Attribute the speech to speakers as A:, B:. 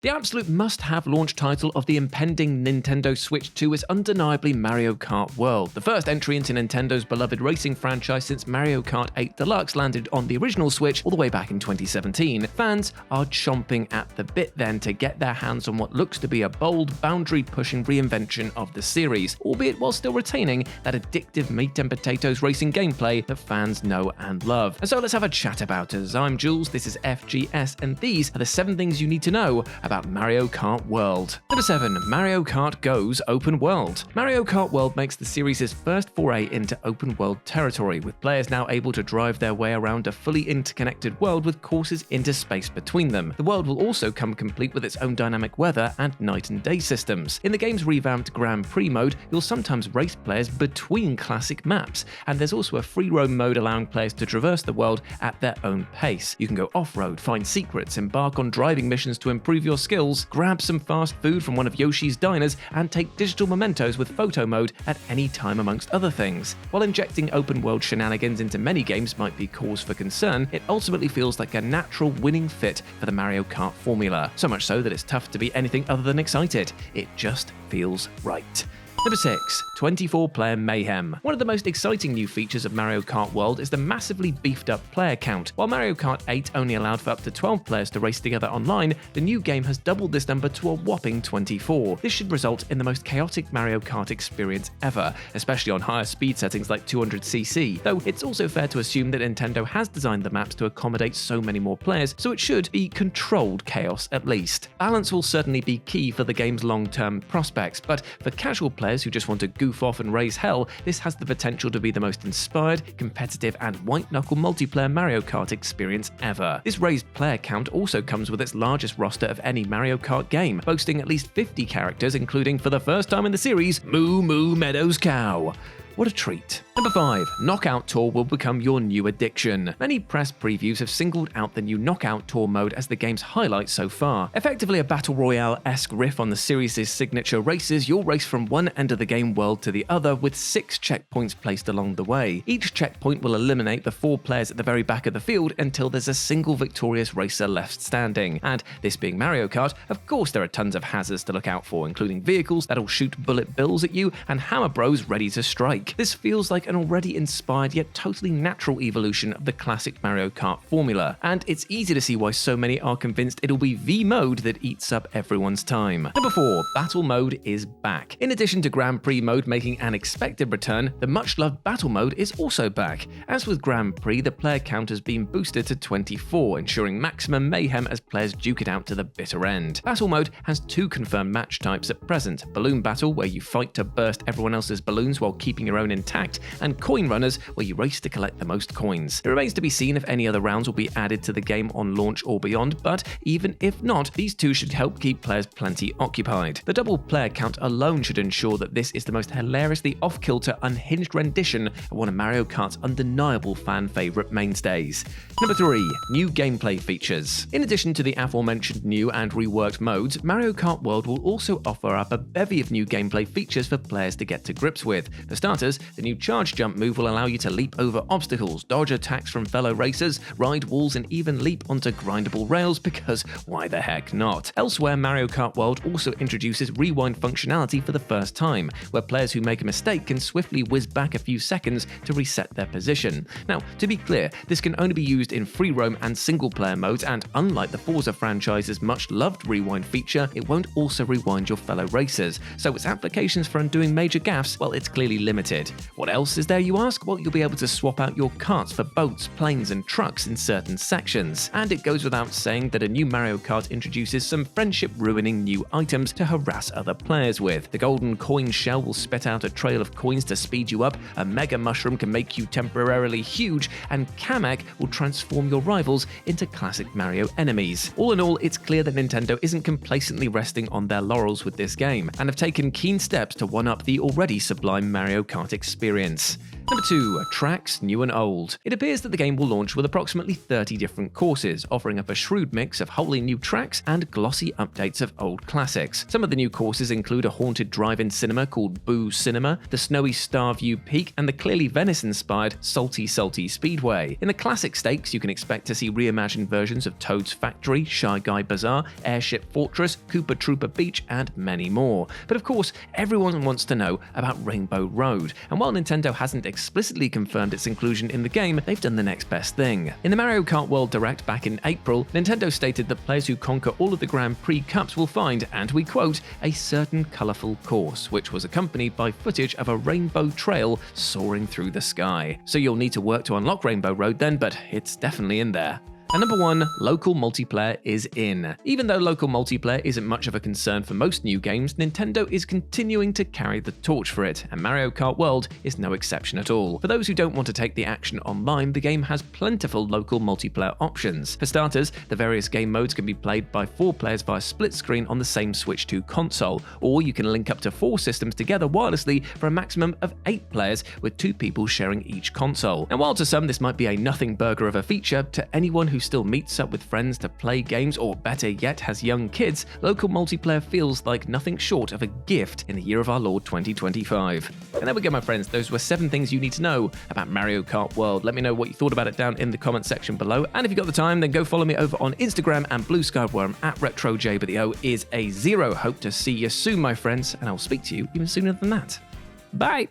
A: The absolute must-have launch title of the impending Nintendo Switch 2 is undeniably Mario Kart World, the first entry into Nintendo's beloved racing franchise since Mario Kart 8 Deluxe landed on the original Switch all the way back in 2017. Fans are chomping at the bit then to get their hands on what looks to be a bold, boundary-pushing reinvention of the series, albeit while still retaining that addictive meat and potatoes racing gameplay that fans know and love. And so let's have a chat about it. I'm Jules, this is FGS, and these are the 7 things you need to know about Mario Kart World. Number 7. Mario Kart Go's Open World. Mario Kart World makes the series' first foray into open world territory, with players now able to drive their way around a fully interconnected world with courses into space between them. The world will also come complete with its own dynamic weather and night and day systems. In the game's revamped Grand Prix mode, you'll sometimes race players between classic maps, and there's also a free roam mode allowing players to traverse the world at their own pace. You can go off-road, find secrets, embark on driving missions to improve your skills, grab some fast food from one of Yoshi's diners, and take digital mementos with photo mode at any time amongst other things. While injecting open world shenanigans into many games might be cause for concern, it ultimately feels like a natural winning fit for the Mario Kart formula. So much so that it's tough to be anything other than excited. It just feels right. Number 6. 24-Player Mayhem. One of the most exciting new features of Mario Kart World is the massively beefed up player count. While Mario Kart 8 only allowed for up to 12 players to race together online, the new game has doubled this number to a whopping 24. This should result in the most chaotic Mario Kart experience ever, especially on higher speed settings like 200cc, though it's also fair to assume that Nintendo has designed the maps to accommodate so many more players, so it should be controlled chaos at least. Balance will certainly be key for the game's long-term prospects, but for casual players who just want to goof off and raise hell, this has the potential to be the most inspired, competitive, and white-knuckle multiplayer Mario Kart experience ever. This raised player count also comes with its largest roster of any Mario Kart game, boasting at least 50 characters, including, for the first time in the series, Moo Moo Meadows Cow. What a treat. Number 5. Knockout Tour will become your new addiction. Many press previews have singled out the new Knockout Tour mode as the game's highlight so far. Effectively a battle royale-esque riff on the series' signature races, you'll race from one end of the game world to the other with 6 checkpoints placed along the way. Each checkpoint will eliminate the 4 players at the very back of the field until there's a single victorious racer left standing. And this being Mario Kart, of course there are tons of hazards to look out for, including vehicles that'll shoot bullet bills at you and hammer bros ready to strike. This feels like an already inspired yet totally natural evolution of the classic Mario Kart formula, and it's easy to see why so many are convinced it'll be the mode that eats up everyone's time. Number 4. Battle Mode is back. In addition to Grand Prix mode making an expected return, the much-loved Battle Mode is also back. As with Grand Prix, the player count has been boosted to 24, ensuring maximum mayhem as players duke it out to the bitter end. Battle Mode has 2 confirmed match types at present: Balloon Battle, where you fight to burst everyone else's balloons while keeping your own intact, and Coin Runners, where you race to collect the most coins. It remains to be seen if any other rounds will be added to the game on launch or beyond, but even if not, these 2 should help keep players plenty occupied. The double player count alone should ensure that this is the most hilariously off-kilter, unhinged rendition of one of Mario Kart's undeniable fan favourite mainstays. Number 3. New gameplay features. In addition to the aforementioned new and reworked modes, Mario Kart World will also offer up a bevy of new gameplay features for players to get to grips with. For starters, the new charge jump move will allow you to leap over obstacles, dodge attacks from fellow racers, ride walls, and even leap onto grindable rails, because why the heck not? Elsewhere, Mario Kart World also introduces rewind functionality for the first time, where players who make a mistake can swiftly whiz back a few seconds to reset their position. Now, to be clear, this can only be used in free roam and single player modes, and unlike the Forza franchise's much loved rewind feature, it won't also rewind your fellow racers, so its applications for undoing major gaffes, well, it's clearly limited. What else is there, you ask? Well, you'll be able to swap out your carts for boats, planes, and trucks in certain sections. And it goes without saying that a new Mario Kart introduces some friendship-ruining new items to harass other players with. The golden coin shell will spit out a trail of coins to speed you up, a mega mushroom can make you temporarily huge, and Kamek will transform your rivals into classic Mario enemies. All in all, it's clear that Nintendo isn't complacently resting on their laurels with this game, and have taken keen steps to one-up the already sublime Mario Kart experience. Number 2. Tracks New and Old. It appears that the game will launch with approximately 30 different courses, offering up a shrewd mix of wholly new tracks and glossy updates of old classics. Some of the new courses include a haunted drive-in cinema called Boo Cinema, the snowy Starview Peak, and the clearly Venice-inspired Salty Salty Speedway. In the classic stakes, you can expect to see reimagined versions of Toad's Factory, Shy Guy Bazaar, Airship Fortress, Koopa Troopa Beach, and many more. But of course, everyone wants to know about Rainbow Road, and while Nintendo hasn't explicitly confirmed its inclusion in the game, they've done the next best thing. In the Mario Kart World Direct back in April, Nintendo stated that players who conquer all of the Grand Prix Cups will find, and we quote, a certain colourful course, which was accompanied by footage of a rainbow trail soaring through the sky. So you'll need to work to unlock Rainbow Road then, but it's definitely in there. And number 1, local multiplayer is in. Even though local multiplayer isn't much of a concern for most new games, Nintendo is continuing to carry the torch for it, and Mario Kart World is no exception at all. For those who don't want to take the action online, the game has plentiful local multiplayer options. For starters, the various game modes can be played by 4 players via split screen on the same Switch 2 console, or you can link up to 4 systems together wirelessly for a maximum of 8 players, with 2 people sharing each console. And while to some this might be a nothing burger of a feature, to anyone who still meets up with friends to play games, or better yet has young kids, local multiplayer feels like nothing short of a gift in the year of our Lord 2025. And there we go, my friends, those were 7 things you need to know about Mario Kart World. Let me know what you thought about it down in the comment section below, and if you've got the time, then go follow me over on Instagram and Blue Sky, where I'm at RetroJ, but the O is a 0. Hope to see you soon, my friends, and I'll speak to you even sooner than that. Bye!